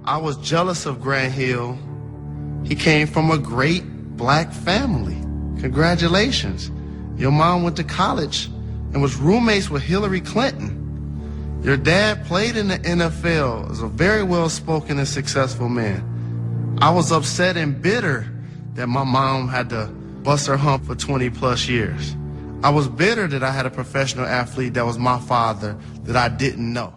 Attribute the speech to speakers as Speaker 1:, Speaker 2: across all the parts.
Speaker 1: I was jealous of Grant Hill. He came from a great black family. Congratulations. Your mom went to college and was roommates with Hillary Clinton. Your dad played in the NFL as a very well-spoken and successful man. I was upset and bitter that my mom had to bust her hump for 20 plus years. I was bitter that I had a professional athlete that was my father that I didn't know.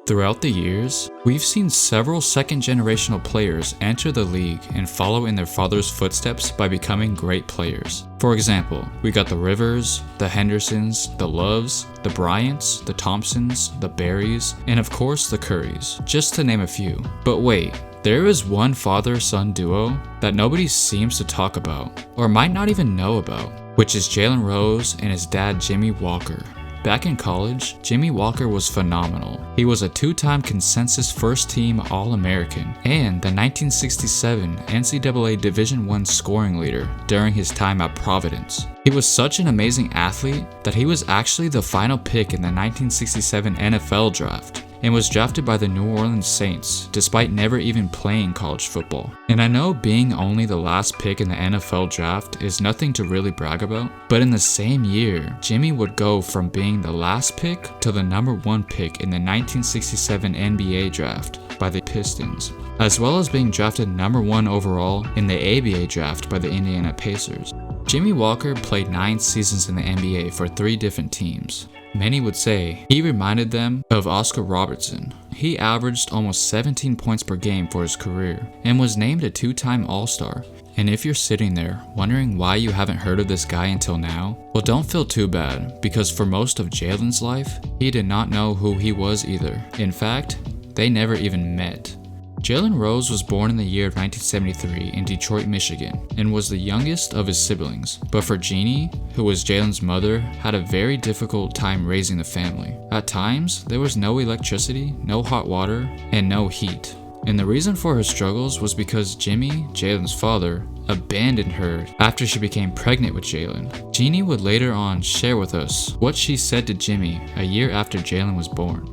Speaker 2: Throughout the years, we've seen several second-generational players enter the league and follow in their father's footsteps by becoming great players. For example, we got the Rivers, the Hendersons, the Loves, the Bryants, the Thompsons, the Barrys, and of course the Currys, just to name a few. But wait, there is one father-son duo that nobody seems to talk about, or might not even know about, which is Jalen Rose and his dad Jimmy Walker. Back in college, Jimmy Walker was phenomenal. He was a two-time consensus first-team All-American and the 1967 NCAA Division I scoring leader during his time at Providence. He was such an amazing athlete that he was actually the final pick in the 1967 NFL draft and was drafted by the New Orleans Saints despite never even playing college football. And I know being only the last pick in the NFL draft is nothing to really brag about, but in the same year, Jimmy would go from being the last pick to the #1 pick in the 1967 NBA draft by the Pistons, as well as being drafted #1 overall in the ABA draft by the Indiana Pacers. Jimmy Walker played 9 seasons in the NBA for 3 different teams. Many would say he reminded them of Oscar Robertson. He averaged almost 17 points per game for his career and was named a 2-time All-Star. And if you're sitting there wondering why you haven't heard of this guy until now, well, don't feel too bad, because for most of Jalen's life, he did not know who he was either. In fact, they never even met. Jalen Rose was born in the year of 1973 in Detroit, Michigan, and was the youngest of his siblings. But for Jeannie, who was Jalen's mother, had a very difficult time raising the family. At times, there was no electricity, no hot water, and no heat. And the reason for her struggles was because Jimmy, Jalen's father, abandoned her after she became pregnant with Jalen. Jeannie would later on share with us what she said to Jimmy a year after Jalen was born.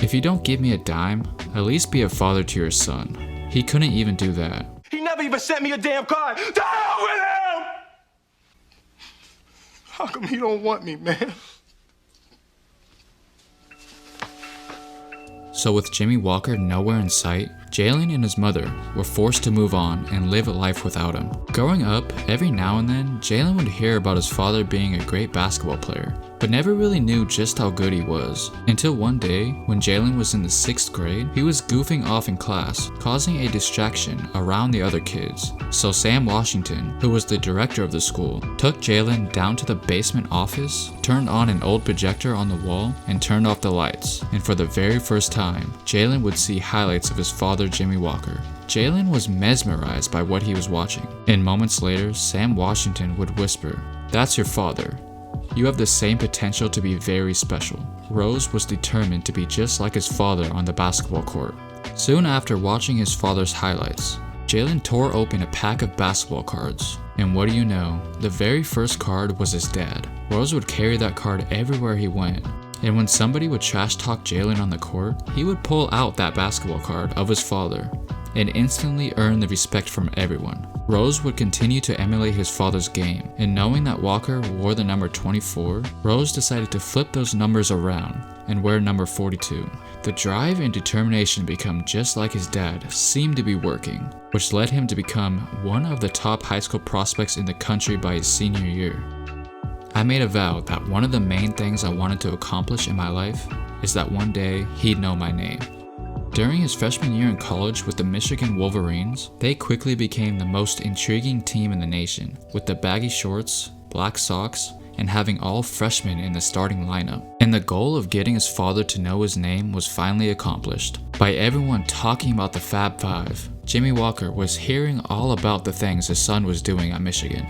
Speaker 2: "If you don't give me a dime, at least be a father to your son." He couldn't even do that.
Speaker 3: He never even sent me a damn card. The hell with him! How come he don't want me, man?
Speaker 2: So with Jimmy Walker nowhere in sight, Jalen and his mother were forced to move on and live a life without him. Growing up, every now and then, Jalen would hear about his father being a great basketball player, but never really knew just how good he was. Until one day, when Jalen was in the 6th grade, he was goofing off in class, causing a distraction around the other kids. So Sam Washington, who was the director of the school, took Jalen down to the basement office, turned on an old projector on the wall, and turned off the lights. And for the very first time, Jalen would see highlights of his father, Jimmy Walker. Jalen was mesmerized by what he was watching. And moments later, Sam Washington would whisper, "That's your father. You have the same potential to be very special." Rose was determined to be just like his father on the basketball court. Soon after watching his father's highlights, Jalen tore open a pack of basketball cards. And what do you know, the very first card was his dad. Rose would carry that card everywhere he went. And when somebody would trash talk Jalen on the court, he would pull out that basketball card of his father and instantly earn the respect from everyone. Rose would continue to emulate his father's game, and knowing that Walker wore the number 24, Rose decided to flip those numbers around and wear number 42. The drive and determination to become just like his dad seemed to be working, which led him to become one of the top high school prospects in the country by his senior year. I made a vow that one of the main things I wanted to accomplish in my life is that one day he'd know my name. During his freshman year in college with the Michigan Wolverines, they quickly became the most intriguing team in the nation, with the baggy shorts, black socks, and having all freshmen in the starting lineup. And the goal of getting his father to know his name was finally accomplished. By everyone talking about the Fab Five, Jimmy Walker was hearing all about the things his son was doing at Michigan.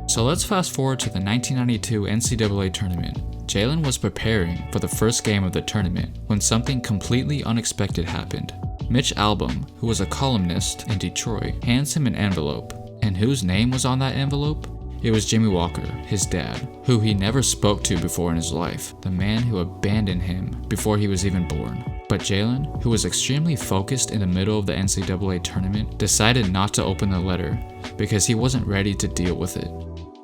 Speaker 2: So let's fast forward to the 1992 NCAA tournament. Jalen was preparing for the first game of the tournament when something completely unexpected happened. Mitch Albom, who was a columnist in Detroit, hands him an envelope. And whose name was on that envelope? It was Jimmy Walker, his dad, who he never spoke to before in his life, the man who abandoned him before he was even born. But Jalen, who was extremely focused in the middle of the NCAA tournament, decided not to open the letter because he wasn't ready to deal with it.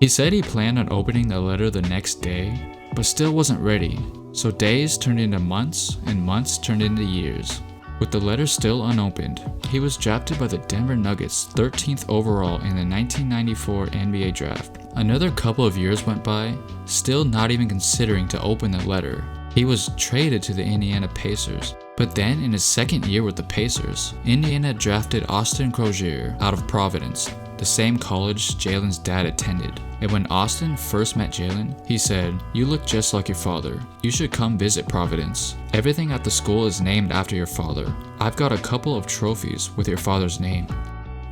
Speaker 2: He said he planned on opening the letter the next day, but still wasn't ready, so days turned into months and months turned into years. With the letter still unopened, he was drafted by the Denver Nuggets 13th overall in the 1994 NBA draft. Another couple of years went by, still not even considering to open the letter. He was traded to the Indiana Pacers, but then in his second year with the Pacers, Indiana drafted Austin Crozier out of Providence, the same college Jalen's dad attended. And when Austin first met Jalen, he said, "You look just like your father. You should come visit Providence. Everything at the school is named after your father. I've got a couple of trophies with your father's name."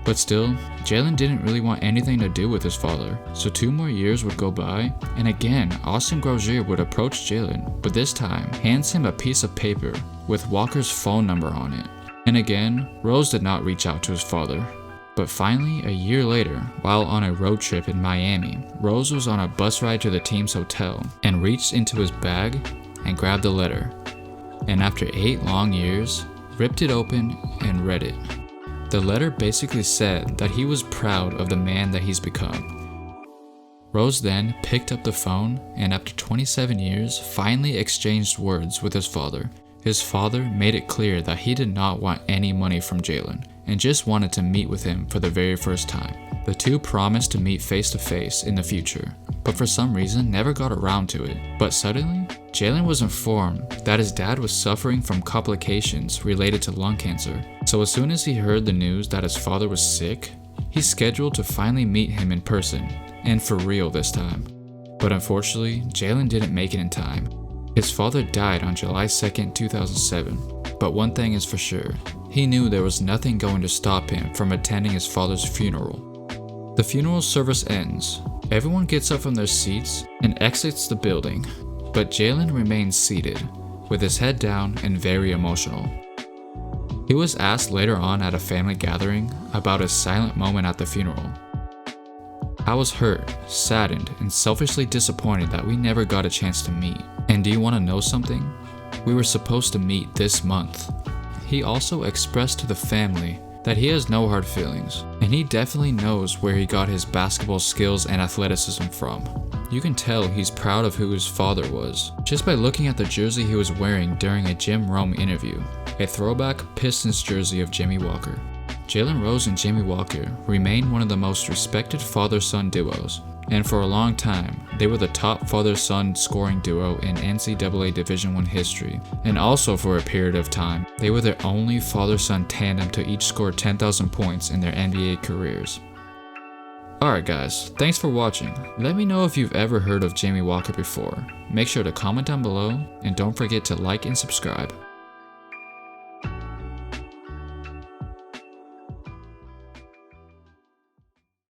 Speaker 2: But still, Jalen didn't really want anything to do with his father, so 2 more years would go by, and again, Austin Crozier would approach Jalen, but this time, hands him a piece of paper with Walker's phone number on it. And again, Rose did not reach out to his father. But finally, a year later, while on a road trip in Miami, Rose was on a bus ride to the team's hotel and reached into his bag and grabbed the letter. And after 8 long years, ripped it open and read it. The letter basically said that he was proud of the man that he's become. Rose then picked up the phone and after 27 years, finally exchanged words with his father. His father made it clear that he did not want any money from Jalen and just wanted to meet with him for the very first time. The two promised to meet face to face in the future, but for some reason never got around to it. But suddenly, Jalen was informed that his dad was suffering from complications related to lung cancer. So as soon as he heard the news that his father was sick, he scheduled to finally meet him in person, and for real this time. But unfortunately, Jalen didn't make it in time. His father died on July 2nd, 2007. But one thing is for sure, he knew there was nothing going to stop him from attending his father's funeral. The funeral service ends. Everyone gets up from their seats and exits the building, but Jalen remains seated, with his head down and very emotional. He was asked later on at a family gathering about his silent moment at the funeral. "I was hurt, saddened, and selfishly disappointed that we never got a chance to meet. And do you want to know something? We were supposed to meet this month." He also expressed to the family that he has no hard feelings, and he definitely knows where he got his basketball skills and athleticism from. You can tell he's proud of who his father was, just by looking at the jersey he was wearing during a Jim Rome interview, a throwback Pistons jersey of Jimmy Walker. Jalen Rose and Jimmy Walker remain one of the most respected father-son duos, and for a long time, they were the top father-son scoring duo in NCAA Division I history, and also for a period of time, they were the only father-son tandem to each score 10,000 points in their NBA careers. Alright guys, thanks for watching. Let me know if you've ever heard of Jimmy Walker before. Make sure to comment down below, and don't forget to like and subscribe.